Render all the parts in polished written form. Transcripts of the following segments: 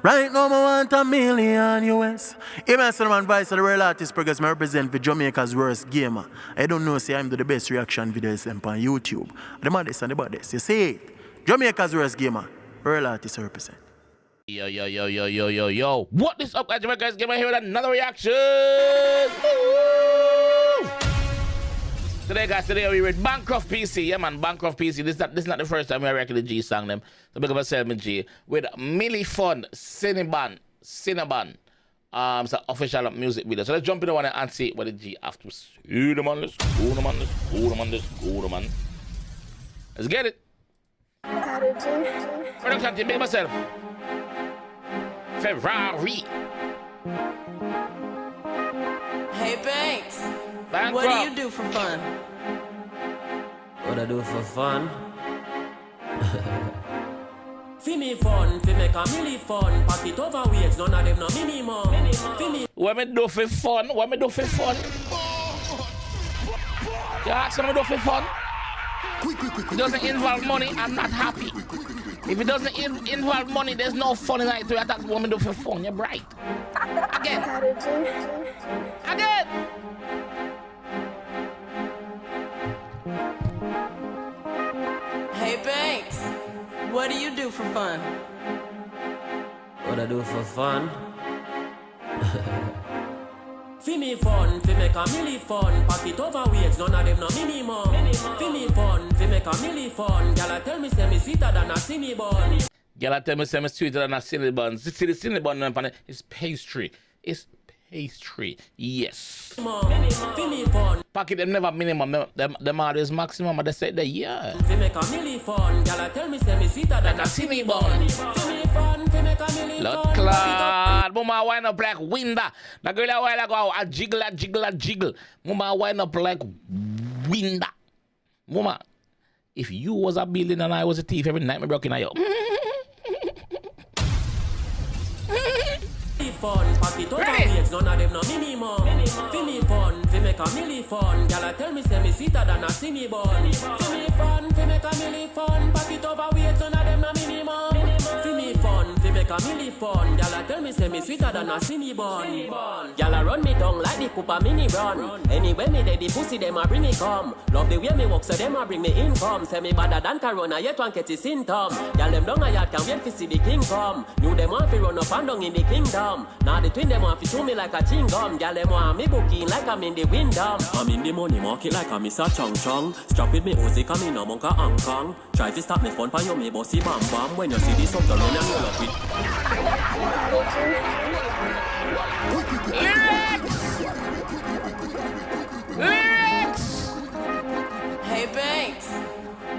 Right now, I want $1 million US. Hey, man, Cinnabon Vice of the Real Artist Progress. I represent for Jamaica's worst gamer. I don't know, say I'm the best reaction videos on YouTube. The man this and the baddest. You see it? Jamaica's worst gamer. Real Artist represent. Yo. What is up, guys? JAMAICA'S Gamer here with another reaction. Today we read Bankroft PC. Yeah, man, Bankroft PC. This is not the first time we are reacting the G song them. So big up myself, G. With Milli fun, Cinnabon. It's an official music video. So let's jump in the one and see what the G have to say. Let's get it. Production team, big myself. Ferrari. Hey Banks, Bankroft. what do you do for fun? What I do for fun? Fi me fun, fi make a milli fun. Pack it over weights, none of them no minimum. Fi me What me do for fun? You ask me do for fun? It doesn't involve money, I'm not happy. If it doesn't involve money, there's no fun in it. That's what me do for fun, you're right. Again. Hey Banks, what do you do for fun? What I do for fun? fi me fun, fi make a milli fun. Pack it over weights, none of them no minimum. Fi me fun, fi make a milli fun. Gyal tell me say me sweeter than a Cinnabon. Girl, tell me I'm sweeter than a Cinnabon. See the Cinnabon, it's pastry. It's pastry. Yes. Fi me fun, Pocket them never minimum. Them always maximum. But they say that yeah. fi make a milli fun. Gyal tell me say me sweeter than a Cinnabon. Fi me fun, fi make a milli Lord fun. Claude, Mama wind up like winda. The girl a while ago, a jiggle. Mama wind up like winda. Mama, if you was a building and I was a thief, every night me broke in a yo. Fun, pack it over Ready? weights, none of them no minimum. Fi me fun, fi make a milli fun. Gyal tell me say me sweeter than a Cinnabon. Fi me fun, fi make a milli fun. Pack it over weights, none of them no minimum. Fi me fun, fi make a milli fun. Gyal tell me say me sweeter than a Cinnabon. Gyal run me down like the Cooper mini run. Anyway me dey the pussy them a bring me come. Love the way me walk so them a bring me income. Say me better than Corona yet one catch a symptom. Gyal them down a yard can wait to see the king come. Knew them want fi run up and down in the kingdom. Now the twin them want to show me like a chingum. Gyal them want me booking like I'm in the windom. I'm in the money market like I'm Mr. Chong Chong. Strap with me Uzi come in a monka Hong Kong. Try to stop me fun pan you me bossy bam bam. When you see this up the run and roll up it. Lyrics! Hey Banks,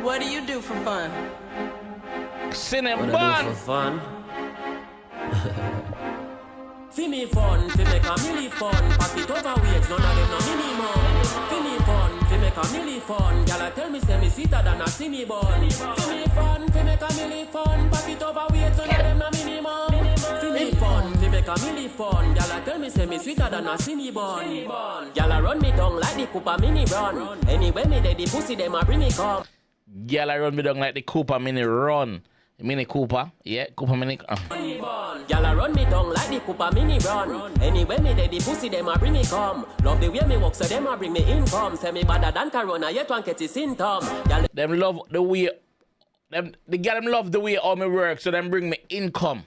what do you do for fun? What I do Cinnabon! for fun? Fi me fun, fi make a milli fun. Pack it over weights, none of them no minimum. Fi me fun, fi make a milli fun. Gyal tell me say me sweeter than a Cinnabon. Fi me fun, fi make a milli fun. Pack it over weights, none of them no minimum. Fi me fun, fi make a milli fun. Gyal tell me say me sweeter than a Cinnabon. Gyal run me down like the Cooper mini run. Anyway me dey the pussy them a bring me come. Girl, I run me down like the Cooper mini run. Mini Cooper, yeah, Cooper mini. Gyal run me down like the Cooper mini run. Anyway me dey the pussy them a bring me come. Love the way me walk so them a bring me income. Say me better than Corona yet one catch a symptom. Gyal Them love the way, the girl them love the way all me work, so them bring me income.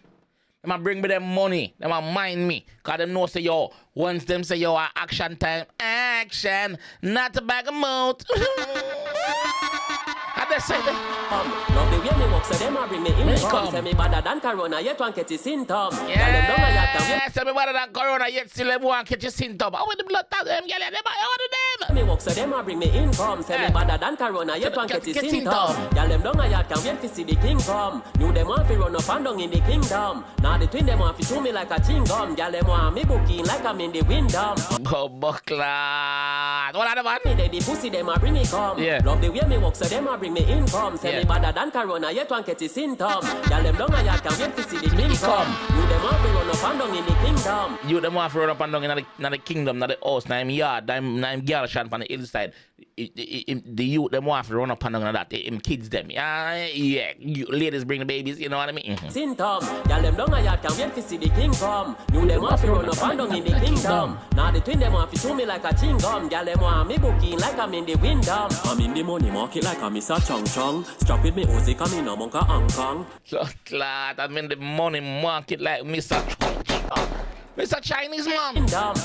Them a bring me them money, them a mind me. Cause them know say yo, once them say yo action time, action, not a bag of mouth. How they say that? love the way me walk so them a bring me Income. income. Say me better than Corona yet one catch a symptom. Gyal them down a yard can Yeah, say me better than Corona yet still them want catch a symptom. How with the blood tag them, girl, them order them. me walk so them a bring me income. Say me better than Corona yet one catch a Get symptom. symptom. Gyal them down a yard can wait to see the king come. Knew them want to run up and down in the kingdom. Now the twin them want to show me like a chingum. Gyal them want me booking like I'm in the windom. Go buckler. What are the man? Me dey the pussy them a bring me come. Yeah. Love the way me walk so them a bring me income. Say me better than Corona yet one catch a symptom. Gyal them down a yard can wait to see the king come. You them want to run up and down in the kingdom. You them want to run up and down in the kingdom, not the house, na him yard, na him girl shan on the hillside. the youth them want to run up and down that. Him kids them. Ladies bring the babies, you know what I mean? Symptom, y'all them down a yard can wait to see the king come. You them want to run up and down in the kingdom. Now the twin them want to show me like a chingum. Y'all them want me booking like I'm in the windom. I'm in the money market like I'm Mr. Chong Chong. Strap with me Uzi coming no monka Hong Kong. So glad I'm in the money market like Mr. Chong Chong. Mr. Chinese man.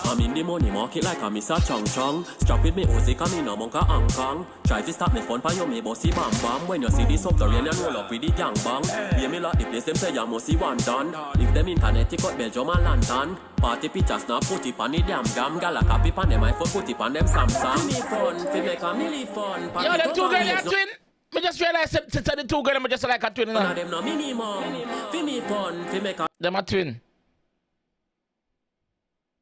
I'm in the money market like a Mr. Chong Chong. Strap with me Uzi coming no monka Hong Kong. Try to stop me fun pa you me bossy bam bam. When you see the subterranean roll up with the gang bang. Hear me like the place them say you must see one done. If them in Connecticut, Belgium and London. Party pictures now put it on the damn gam. Gala copy pan them iPhone put it on them Samsung. Fi me fun, fi make a milli fun. Yo, them two girls are twin. Me just realized that the two girls are just like a twin. None of them no minimum. Fi me fun, fi make a them a twin.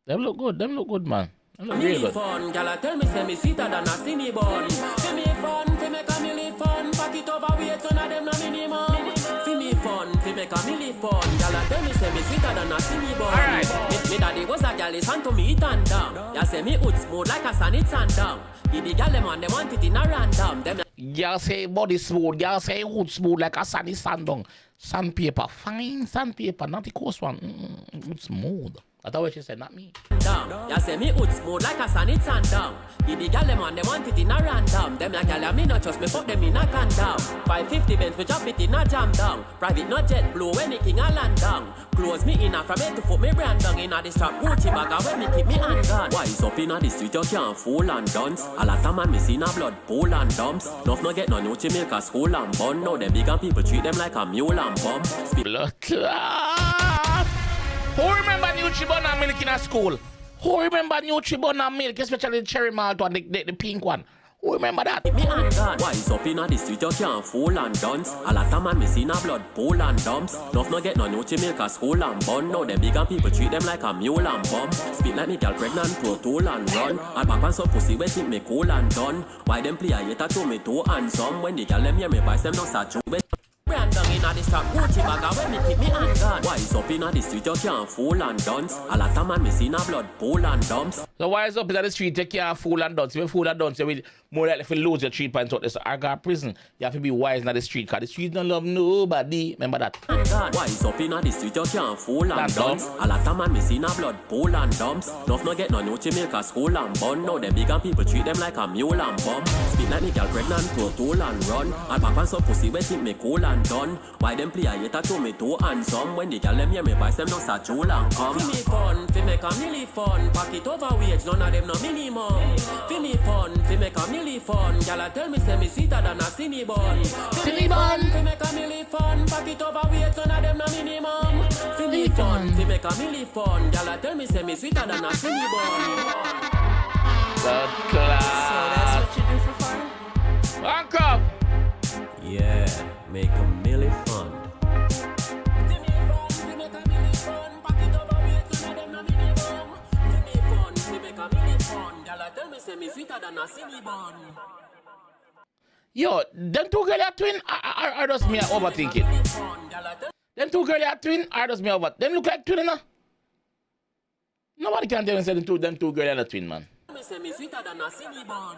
Them look good, man. Them look real good. fun. Gala tell me say me sweeter than a Cinnabon. Fi me fun, fi make a milli fun. Pack it over weight, none of them no minimum. Fi me fun, fi make a milli fun. Gala tell me say me sweeter than a Cinnabon. Alright. Me daddy was a gal, listen to me it and down. Ya say me hood smooth like a sun it's and down. The gal them on them want it in a random. Them Y'all say body smooth, y'all say hood smooth like a sunny sandong. Sandpaper, fine sandpaper, not the coarse one. Good smooth. That's what she said, not me. down. Ya say me hood smooth like a sun it's and down. The gal them on them want it in a random. Them like gal me not trust me fuck them in a can down. 550 Benz we drop it in a jam down. Private not jet blue when me king a land down. Close me in a from head to foot me brand down. In a the strap Gucci bag when me keep me hand gun. Wise up in a the street you can't fool and dance. A lot of man me see a blood pool and dumps. Nuff no get no new Jamaica school and bun. Now them big and people treat them like a mule and bum. Blood clot. Who remember Nutribon and milk in a school? Who remember Nutribon and milk, especially the cherry malt one, the pink one? Who remember that? Me and gun. Wise up in a the street you can't fool and dance. A lot of man me see a blood pool and dumps. Nuff no get no new Jamaica school and bun. Now them big and people treat them like a mule and bum. Speak like me girl pregnant, pro tool and run. And back and some pussy we think me cool and done. Why them play a yet to me too handsome? When the girl them hear me voice them no start to brand down in a the strap Gucci bag when me keep me hand gun. Wise up in a the street you can't fool and dance. A lot of man me see a blood pool and dumps. So wise up in the street you can't fool and dance. If you fool and dance, you will more likely to lose your 3 points out. This Arga prison. You have to be wise in the street because the street don't love nobody. Remember that. Wise up in a the street you can't fool and dance. A lot of man me see a blood pool and dumps. Nuff no get no new Jamaica school and bun. Now them big and people treat them like a mule and bum. Speak like me girl pregnant, pro tool and run. And back and some pussy we think me cool and done. Why them play a yet to me too handsome? When the girl them hear me voice them no start to and come. Fi me fun, fi make a milli fun. Pack it over weight, none of them no minimum. Fi me fun, fi make a milli fun. Gyal tell me say me sweeter than a Cinnabon. Fi me fun, fi make a milli fun. Pack it over weight, none of them no minimum. Fi me fun, fi make a milli fun. Gyal tell me say me sweeter than a Cinnabon. Blood So clot. that's what you do for fun? Bankroft. Yeah, make a milli fund. Fi me fun, fi make a milli fun. Pack it over weight, none of them no minimum. Fi me fun, fi make a milli fun. Gyal tell me say me sweeter than a Cinnabon. Yo, them two girls are twin or does me overthink it? Them two girls are twin or does me over? Them look like twin, you know? Nobody can tell me say them two girls are twin, man. Me say me sweeter than a Cinnabon.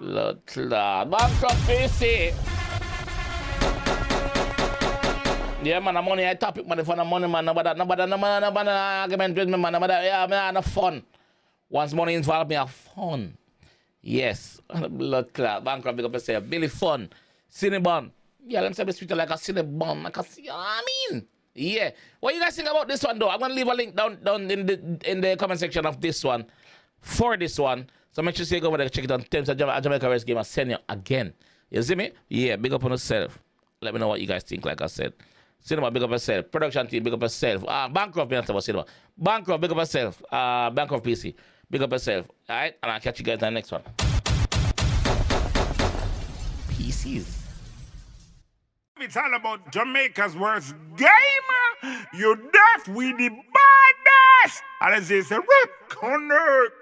Blood clot. Bankroft PC. Yeah, man, the money I topic, man, for the money, man. Nobody argument with me, man. Yeah, man, I have fun. Once money involved, me have fun. Yes. Blood clot. Bankroft, big up yourself. Billy Fun. Cinnabon. Yeah, let me say me sweeter like a Cinnabon. Like a, you know what I mean? Yeah. What you guys think about this one, though? I'm going to leave a link down in the comment section of this one. For this one. So make sure you go over there check it on Terms of JAMAICA'S game. I'll send you again. You see me? Yeah, big up on yourself. Let me know what you guys think, like I said. Cinema, big up yourself. Production team, big up yourself. Bankroft, about Cinema. Bankroft, big up yourself. Bankroft PC, big up yourself. Alright? And I'll catch you guys in the next one. PCs. It's all about Jamaica's worst gamer. You deaf with the baddest. And as they say, rock on earth.